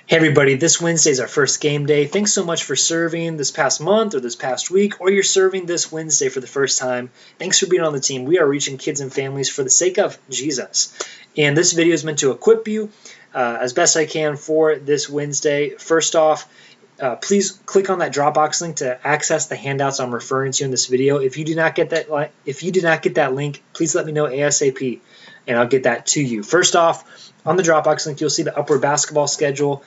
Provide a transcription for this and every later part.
Hey everybody, this Wednesday is our first game day. Thanks so much for serving this past month or this past week, or you're serving this Wednesday for the first time. Thanks for being on the team. We are reaching kids and families for the sake of Jesus. And this video is meant to equip you as best I can for this Wednesday. First off, please click on that Dropbox link to access the handouts I'm referring to in this video. If you did not get that link, please let me know ASAP, and I'll get that to you. First off, on the Dropbox link, you'll see the Upward basketball schedule.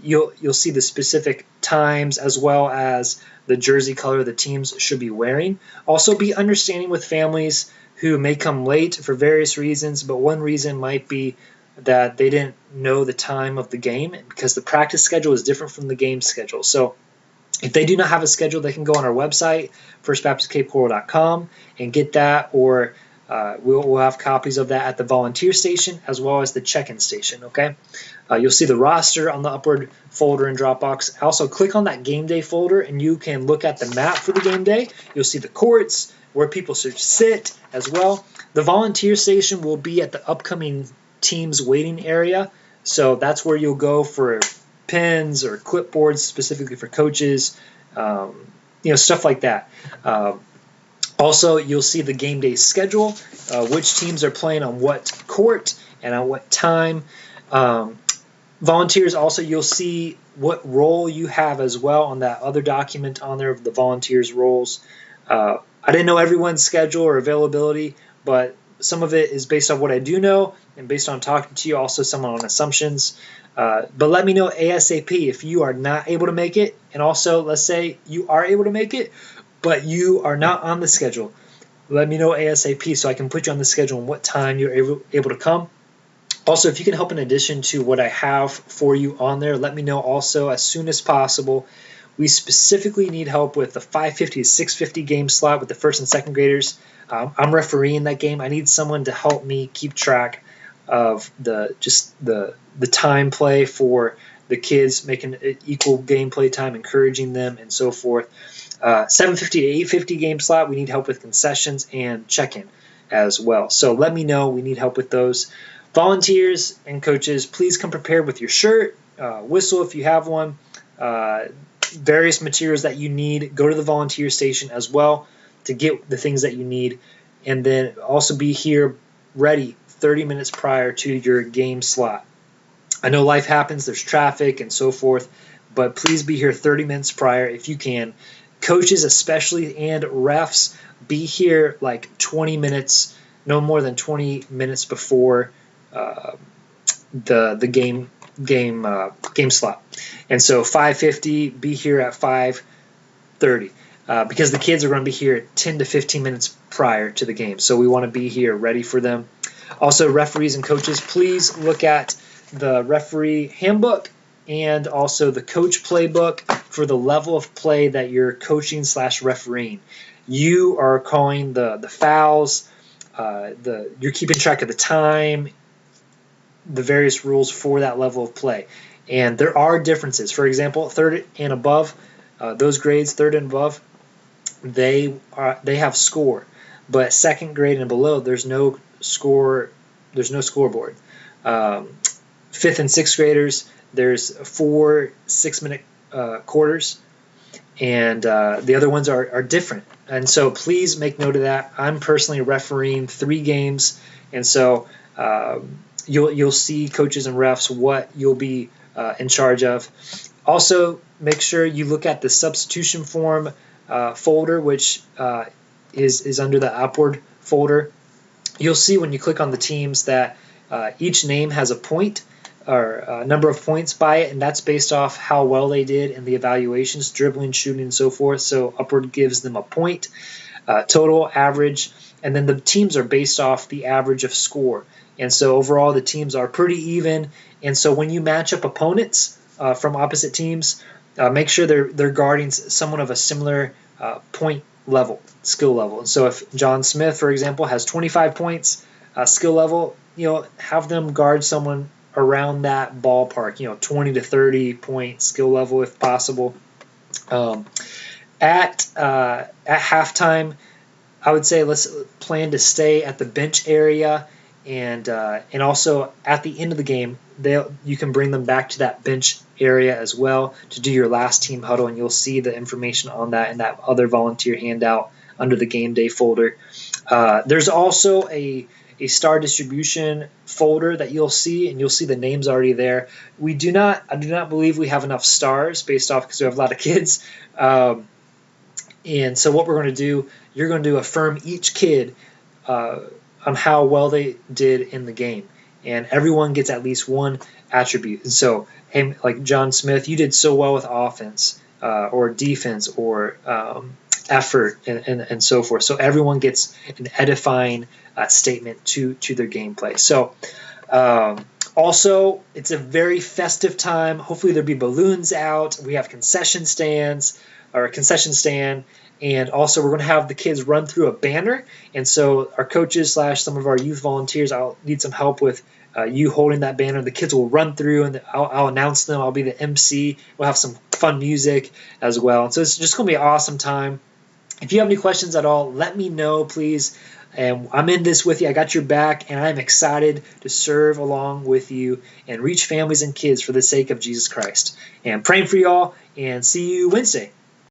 You'll see the specific times as well as the jersey color the teams should be wearing. Also, be understanding with families who may come late for various reasons, but one reason might be that they didn't know the time of the game because the practice schedule is different from the game schedule. So if they do not have a schedule, they can go on our website, firstbaptistcapecoral.com, and get that, or we'll have copies of that at the volunteer station as well as the check-in station, okay? You'll see the roster on the Upward folder in Dropbox. Also, click on that game day folder, and you can look at the map for the game day. You'll see the courts, where people should sit as well. The volunteer station will be at the upcoming team's waiting area, so that's where you'll go for pens or clipboards specifically for coaches, stuff like that. Also, you'll see the game day schedule, which teams are playing on what court and at what time. Volunteers, also, you'll see what role you have as well on that other document on there of the volunteers' roles. I didn't know everyone's schedule or availability, but some of it is based on what I do know and based on talking to you, also some on assumptions. But let me know ASAP if you are not able to make it. And also, let's say you are able to make it, but you are not on the schedule. Let me know ASAP so I can put you on the schedule and what time you're able to come. Also, if you can help in addition to what I have for you on there, let me know also as soon as possible. We specifically need help with the 550 to 650 game slot with the first and second graders. I'm refereeing that game. I need someone to help me keep track of the time play for the kids, making equal gameplay time, encouraging them, and so forth. 750 to 850 game slot, we need help with concessions and check-in as well. So let me know. We need help with those. Volunteers and coaches, please come prepared with your shirt, whistle if you have one, various materials that you need. Go to the volunteer station as well to get the things that you need, and then also be here ready 30 minutes prior to your game slot. I know life happens, there's traffic and so forth, but please be here 30 minutes prior if you can. Coaches especially and refs, be here like 20 minutes, no more than 20 minutes before the game slot. And so 5:50, be here at 5:30 because the kids are going to be here 10 to 15 minutes prior to the game. So we want to be here ready for them. Also, referees and coaches, please look at the referee handbook and also the coach playbook for the level of play that you're coaching / refereeing. You are calling the fouls, you're keeping track of the time, the various rules for that level of play. And there are differences. For example, third and above, those grades, third and above, they have score. But second grade and below, there's no score. There's no scoreboard. Fifth and sixth graders, there's 4 6-minute quarters, and the other ones are different. And so please make note of that. I'm personally refereeing 3 games, and so you'll see coaches and refs what you'll be in charge of. Also, make sure you look at the substitution form folder, which is under the Upward folder. You'll see when you click on the teams that each name has a point or a number of points by it, and that's based off how well they did in the evaluations, dribbling, shooting, and so forth. So Upward gives them a point, total, average, and then the teams are based off the average of score. And so overall, the teams are pretty even. And so when you match up opponents from opposite teams, make sure they're guarding someone of a similar point level, skill level. And so if John Smith, for example, has 25 points skill level, have them guard someone around that ballpark, 20 to 30 point skill level if possible. At halftime, I would say let's plan to stay at the bench area, and also at the end of the game, you can bring them back to that bench area as well to do your last team huddle, and you'll see the information on that in that other volunteer handout under the game day folder. There's also a star distribution folder that you'll see, and you'll see the names already there. I do not believe we have enough stars based off because we have a lot of kids. And so what we're going to do, you're going to affirm each kid on how well they did in the game. And everyone gets at least one attribute. And so, hey, like John Smith, you did so well with offense or defense or effort and so forth. So everyone gets an edifying statement to their gameplay. So also, it's a very festive time. Hopefully there'll be balloons out. We have concession stands or a concession stand. And also we're going to have the kids run through a banner. And so our coaches / some of our youth volunteers, I'll need some help with you holding that banner. The kids will run through and I'll announce them. I'll be the MC. We'll have some fun music as well. And so it's just going to be an awesome time. If you have any questions at all, let me know, please. And I'm in this with you. I got your back, and I'm excited to serve along with you and reach families and kids for the sake of Jesus Christ. And praying for y'all, and see you Wednesday.